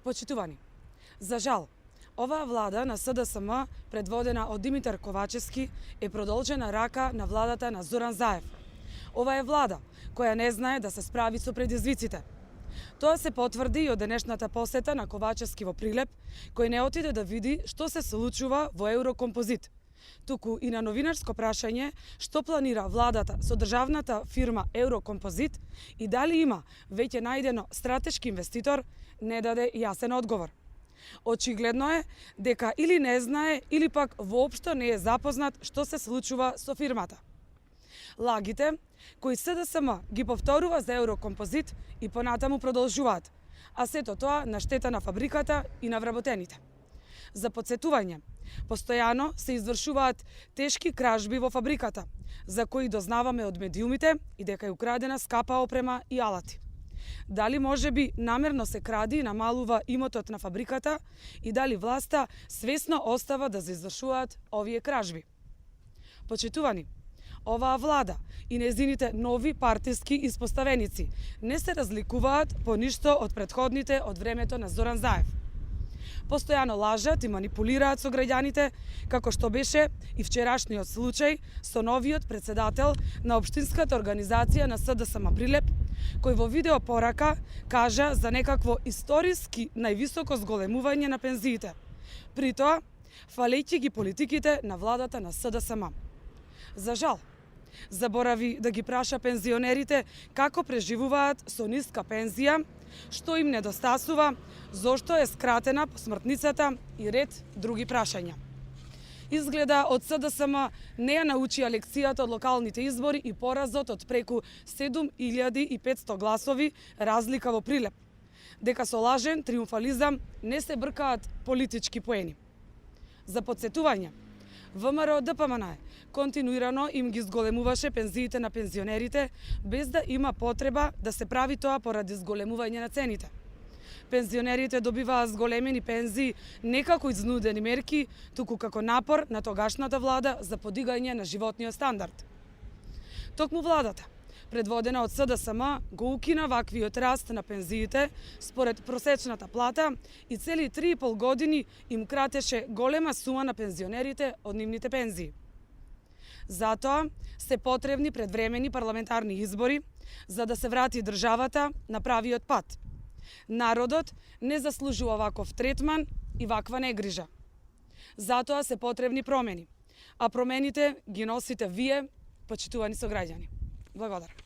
Почитувани, за жал, оваа влада на СДСМ, предводена од Димитар Ковачевски, е продолжена рака на владата на Зоран Заев. Ова е влада која не знае да се справи со предизвиците. Тоа се потврди и од денешната посета на Ковачевски во Прилеп, кој не отиде да види што се случува во Еврокомпозит, туку и на новинарско прашање што планира владата со државната фирма Еврокомпозит и дали има веќе најдено стратешки инвеститор, не даде јасен одговор. Очигледно е дека или не знае, или пак воопшто не е запознат што се случува со фирмата. Лагите, кои СДСМ ги повторува за Еврокомпозит и понатаму продолжуваат, а сето тоа на штета на фабриката и на вработените. За подсетување, постојано се извршуваат тешки кражби во фабриката, за кои дознаваме од медиумите и дека е украдена скапа опрема и алати. Дали може би намерно се кради и намалува имотот на фабриката и дали власта свесно остава да се извршуваат овие кражби? Почитувани, оваа влада и незините нови партиски испоставеници не се разликуваат по ништо од претходните од времето на Зоран Заев. Постојано лажат и манипулираат со граѓаните, како што беше и вчерашниот случај со новиот председател на општинската организација на СДСМ Прилеп, кој во видео порака кажа за некакво историски највисоко зголемување на пензиите, при тоа фалејќи ги политиките на владата на СДСМ. За жал, заборави да ги праша пензионерите како преживуваат со ниска пензија, што им недостасува, зошто е скратена посмртницата и ред други прашања. Изгледа од СДСМ не ја научија лекцијата од локалните избори и поразот од преку 7500 гласови разлика во Прилеп, дека со лажен триумфализам не се бркаат политички поени. За подсетување, ВМРО ДПМН континуирано им ги зголемуваше пензиите на пензионерите без да има потреба да се прави тоа поради зголемување на цените. Пензионерите добиваа зголемени пензии не како изнудени мерки, туку како напор на тогашната влада за подигање на животниот стандард. Токму владата, предводена од СДСМ, го укина ваквиот раст на пензиите според просечната плата и цели 3,5 години им кратеше голема сума на пензионерите од нивните пензии. Затоа се потребни предвремени парламентарни избори за да се врати државата на правиот пат. Народот не заслужува ваков третман и ваква негрижа. Затоа се потребни промени, а промените ги носите вие, почитувани сограѓани. Благодарам.